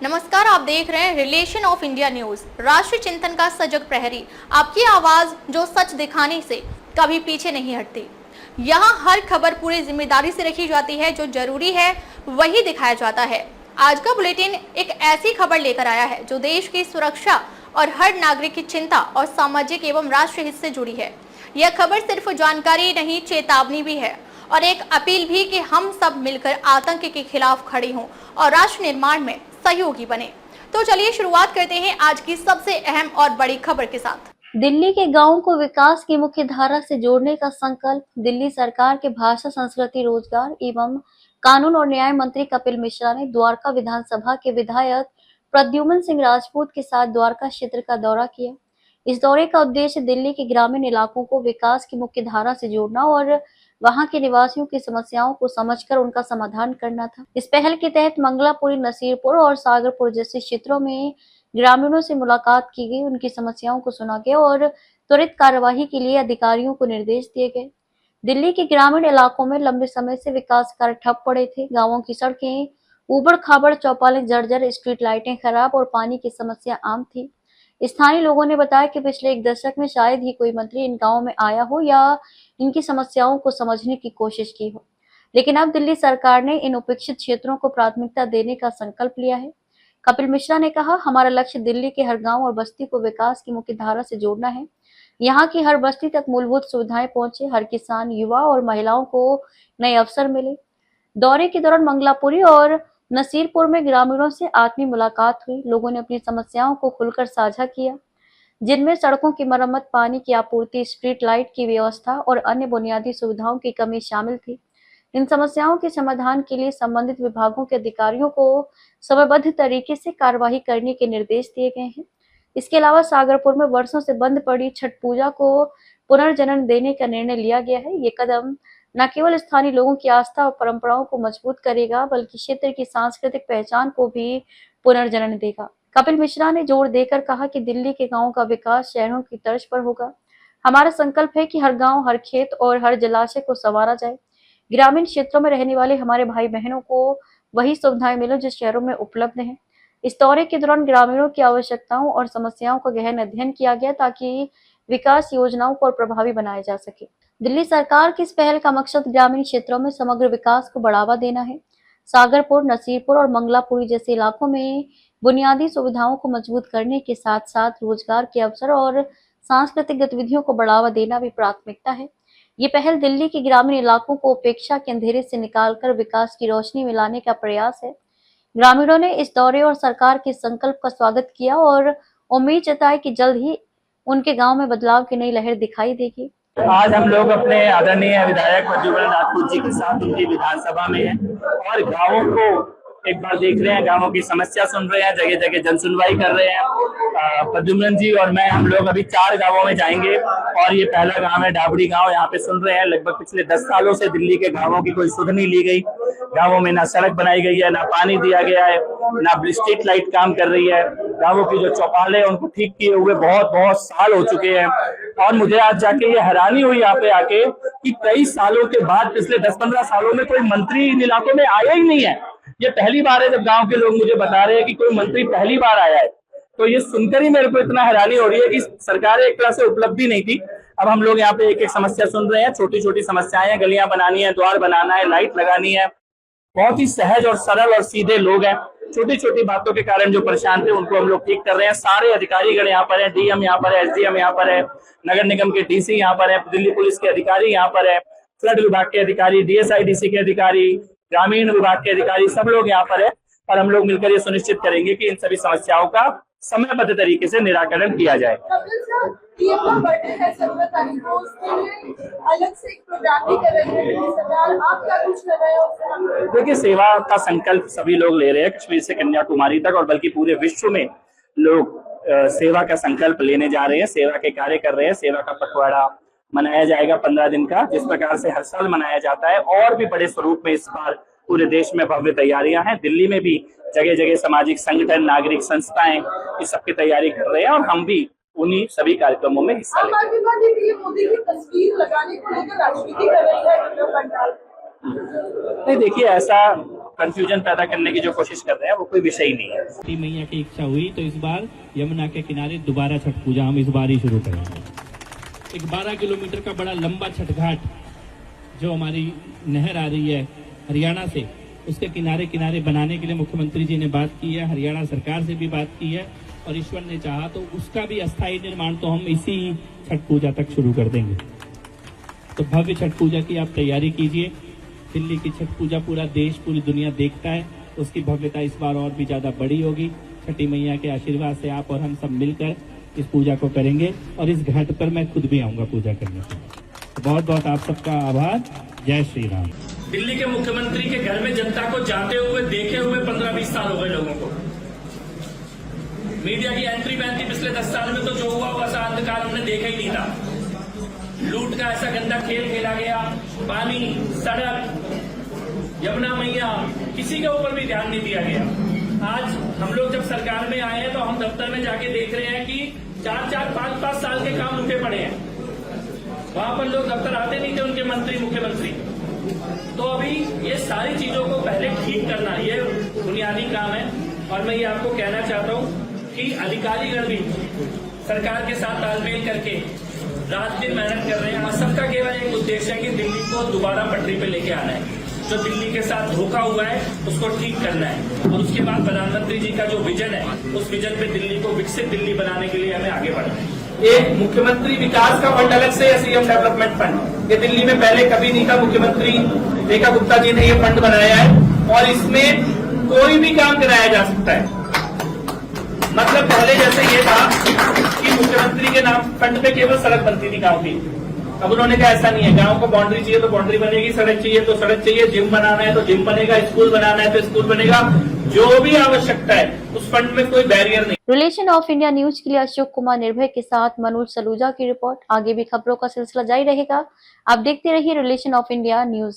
नमस्कार, आप देख रहे हैं रिलेशन ऑफ इंडिया न्यूज, राष्ट्रीय चिंतन का सजग प्रहरी। आपकी आवाज जो सच दिखाने से कभी पीछे नहीं हटती। यहाँ हर खबर पूरी जिम्मेदारी से रखी जाती है, जो जरूरी है वही दिखाया जाता है। आज का बुलेटिन एक ऐसी खबर लेकर आया है जो देश की सुरक्षा और हर नागरिक की चिंता और सामाजिक एवं राष्ट्रीय हित से जुड़ी है। यह खबर सिर्फ जानकारी नहीं, चेतावनी भी है और एक अपील भी कि हम सब मिलकर आतंक के खिलाफ खड़े हों और राष्ट्र निर्माण में सहयोगी बने। तो चलिए शुरुआत करते हैं आज की सबसे अहम और बड़ी खबर के साथ। दिल्ली के गांवों को विकास की मुख्य धारा से जोड़ने का संकल्प। दिल्ली सरकार के भाषा, संस्कृति, रोजगार एवं कानून और न्याय मंत्री कपिल मिश्रा ने द्वारका विधानसभा के विधायक प्रद्युम्न सिंह राजपूत के साथ द्वारका क्षेत्र का दौरा किया। इस दौरे का उद्देश्य दिल्ली के ग्रामीण इलाकों को विकास की मुख्य धारा से जोड़ना और वहां के निवासियों की समस्याओं को समझकर उनका समाधान करना था। इस पहल के तहत मंगलापुरी, नसीरपुर और सागरपुर जैसे क्षेत्रों में ग्रामीणों से मुलाकात की गई, उनकी समस्याओं को सुना गया और त्वरित कार्यवाही के लिए अधिकारियों को निर्देश दिए गए। दिल्ली के ग्रामीण इलाकों में लंबे समय से विकास कार्य ठप पड़े थे। गांवों की सड़कें ऊबड़ खाबड़, चौपालें जर्जर, स्ट्रीट लाइटें खराब और पानी की समस्या आम थी। स्थानीय लोगों ने बताया कि पिछले एक दशक में शायद ही कोई मंत्री इन गांवों में आया हो या इनकी समस्याओं को समझने की कोशिश की हो, लेकिन अब दिल्ली सरकार ने इन उपेक्षित क्षेत्रों को प्राथमिकता देने का संकल्प लिया है। कपिल मिश्रा ने कहा, हमारा लक्ष्य दिल्ली के हर गांव और बस्ती को विकास की मुख्य धारा से जोड़ना है। यहाँ की हर बस्ती तक मूलभूत सुविधाएं पहुंचे, हर किसान, युवा और महिलाओं को नए अवसर मिले। दौरे के दौरान मंगलापुरी और नसीरपुर में ग्रामीणों से आत्मीय मुलाकात हुई। लोगों ने अपनी समस्याओं को खुलकर साझा किया, जिनमें सड़कों की मरम्मत, पानी की आपूर्ति, स्ट्रीट लाइट की व्यवस्था और अन्य बुनियादी सुविधाओं की कमी शामिल थी। इन समस्याओं के समाधान के लिए संबंधित विभागों के अधिकारियों को समयबद्ध तरीके से कार्यवाही करने के निर्देश दिए गए हैं। इसके अलावा सागरपुर में वर्षों से बंद पड़ी छठ पूजा को पुनर्जन्म देने का निर्णय लिया गया है। ये कदम न केवल स्थानीय लोगों की आस्था और परंपराओं को मजबूत करेगा, बल्कि क्षेत्र की सांस्कृतिक पहचान को भी पुनर्जन्म देगा। कपिल मिश्रा ने जोर देकर कहा कि दिल्ली के गांवों का विकास शहरों की तर्ज पर होगा। हमारा संकल्प है कि हर गांव, हर खेत और हर जलाशय को संवारा जाए। ग्रामीण क्षेत्रों में रहने वाले हमारे भाई बहनों को वही सुविधाएं मिले जो शहरों में उपलब्ध हैं। इस दौरे के दौरान ग्रामीणों की आवश्यकताओं और समस्याओं का गहन अध्ययन किया गया, ताकि विकास योजनाओं को और प्रभावी बनाया जा सके। दिल्ली सरकार की इस पहल का मकसद ग्रामीण क्षेत्रों में समग्र विकास को बढ़ावा देना है। सागरपुर, नसीरपुर और मंगलापुरी जैसे इलाकों में बुनियादी सुविधाओं को मजबूत करने के साथ साथ रोजगार के अवसर और सांस्कृतिक गतिविधियों को बढ़ावा देना भी प्राथमिकता है। ये पहल दिल्ली के ग्रामीण इलाकों को उपेक्षा के अंधेरे से निकालकर विकास की रोशनी में लाने का प्रयास है। ग्रामीणों ने इस दौरे और सरकार के संकल्प का स्वागत किया और उम्मीद जताई कि जल्द ही उनके गांव में बदलाव की नई लहर दिखाई देगी। आज हम लोग अपने आदरणीय विधायक प्रद्युम्न राजपूत जी के साथ उनकी विधानसभा में हैं और गांवों को एक बार देख रहे हैं, गांवों की समस्या सुन रहे हैं, जगह जगह जन सुनवाई कर रहे हैं। प्रद्युम्न जी और मैं, हम लोग अभी 4 गांवों में जाएंगे और ये पहला गांव है डाबड़ी गांव। यहाँ पे सुन रहे हैं, लगभग पिछले 10 सालों से दिल्ली के गांवों की कोई सुध नहीं ली गई। गांवों में ना सड़क बनाई गई है, ना पानी दिया गया है, ना स्ट्रीट लाइट काम कर रही है। गांवों की जो चौपालें उनको ठीक किए हुए बहुत साल हो चुके हैं। और मुझे आज जाके ये हैरानी हुई यहाँ पे आके कि कई सालों के बाद, पिछले 10-15 सालों में कोई मंत्री इन इलाकों में आया ही नहीं है। ये पहली बार है जब गांव के लोग मुझे बता रहे हैं कि कोई मंत्री पहली बार आया है। तो ये सुनकर ही मेरे को इतना हैरानी हो रही है कि सरकार एक तरह से उपलब्धि नहीं थी। अब हम लोग यहाँ पे एक एक समस्या सुन रहे हैं, छोटी छोटी समस्याएं हैं, गलियां बनानी है, द्वार बनाना है, लाइट लगानी है। बहुत ही सहज और सरल और सीधे लोग हैं। छोटी छोटी बातों के कारण जो परेशान थे उनको हम लोग ठीक कर रहे हैं। सारे अधिकारीगण यहाँ पर है, डीएम यहाँ पर है, एसडीएम यहाँ पर है, नगर निगम के डीसी यहाँ पर है, दिल्ली पुलिस के अधिकारी यहाँ पर है, फ्लड विभाग के अधिकारी, डीएसआईडीसी के अधिकारी, ग्रामीण विभाग के अधिकारी, सब लोग यहाँ पर है। और हम लोग मिलकर ये सुनिश्चित करेंगे कि इन सभी समस्याओं का समयबद्ध तरीके से निराकरण किया जाए। देखिए, सेवा का संकल्प सभी लोग ले रहे हैं, कश्मीर से कन्याकुमारी तक और बल्कि पूरे विश्व में लोग सेवा का संकल्प लेने जा रहे हैं, सेवा के कार्य कर रहे हैं। सेवा का पखवाड़ा मनाया जाएगा 15 दिन का, जिस प्रकार से हर साल मनाया जाता है। और भी बड़े स्वरूप में इस बार पूरे देश में भव्य तैयारियां हैं। दिल्ली में भी जगह जगह सामाजिक संगठन, नागरिक संस्थाएं इस सब की तैयारी कर रहे हैं और हम भी उन्हीं सभी कार्यक्रमों में हिस्सा लेंगे। नहीं, देखिए, ऐसा कंफ्यूजन पैदा करने की जो कोशिश कर रहे हैं वो कोई विषय ही नहीं है। छठी मैया की इच्छा हुई तो इस बार यमुना के किनारे दोबारा छठ पूजा हम इस बार ही शुरू करेंगे। एक 12 किलोमीटर का बड़ा लंबा छठ घाट जो हमारी नहर आ रही है हरियाणा से, उसके किनारे किनारे बनाने के लिए मुख्यमंत्री जी ने बात की है, हरियाणा सरकार से भी बात की है और ईश्वर ने चाहा तो उसका भी अस्थायी निर्माण तो हम इसी छठ पूजा तक शुरू कर देंगे। तो भव्य छठ पूजा की आप तैयारी कीजिए। दिल्ली की छठ पूजा पूरा देश पूरी दुनिया देखता है, उसकी भव्यता इस बार और भी ज्यादा बड़ी होगी। छठी मैया के आशीर्वाद से आप और हम सब मिलकर इस पूजा को करेंगे और इस घाट पर मैं खुद भी आऊंगा पूजा करने के लिए। बहुत बहुत आप सबका आभार। जय श्री राम। दिल्ली के मुख्यमंत्री के घर में जनता को जाते हुए देखे हुए 15-20 साल हो गए लोगों को। मीडिया की एंट्री बैन थी पिछले 10 साल में, तो जो हुआ वैसा अंधकार हमने देखा ही नहीं था। लूट का ऐसा गंदा खेल खेला गया, पानी, सड़क, यमुना मैया, किसी के ऊपर भी ध्यान नहीं दिया गया। आज हम लोग जब सरकार में आए हैं तो हम दफ्तर में जाके देख रहे हैं कि 4-4, 5-5 साल के काम रुके पड़े हैं। वहां पर लोग दफ्तर आते नहीं थे, उनके मंत्री, मुख्यमंत्री। तो अभी ये सारी चीजों को पहले ठीक करना ये बुनियादी काम है। और मैं ये आपको कहना चाहता हूँ कि अधिकारीगण भी सरकार के साथ तालमेल करके रात दिन मेहनत कर रहे हैं और सबका केवल एक उद्देश्य है कि दिल्ली को दोबारा पटरी पे लेके आना है। जो दिल्ली के साथ धोखा हुआ है उसको ठीक करना है और उसके बाद प्रधानमंत्री जी का जो विजन है उस विजन पे दिल्ली को विकसित दिल्ली बनाने के लिए हमें आगे बढ़ना है। एक मुख्यमंत्री विकास का फंड अलग से या सीएम डेवलपमेंट फंड, ये दिल्ली में पहले कभी नहीं था। मुख्यमंत्री रेखा गुप्ता जी ने ये फंड बनाया है और इसमें कोई भी काम कराया जा सकता है। मतलब पहले जैसे ये था कि मुख्यमंत्री के नाम फंड पे केवल सड़क बनती थी गांव की, अब उन्होंने कहा ऐसा नहीं है। गांव को बाउंड्री चाहिए तो बाउंड्री बनेगी, सड़क चाहिए तो सड़क चाहिए, जिम बनाना है तो जिम बनेगा, स्कूल बनाना है तो स्कूल बनेगा। जो भी आवश्यकता है उस फंड में कोई बैरियर नहीं। रिलेशन ऑफ इंडिया न्यूज के लिए अशोक कुमार निर्भय के साथ मनोज सलूजा की रिपोर्ट। आगे भी खबरों का सिलसिला जारी रहेगा। आप देखते रहिए रिलेशन ऑफ इंडिया न्यूज।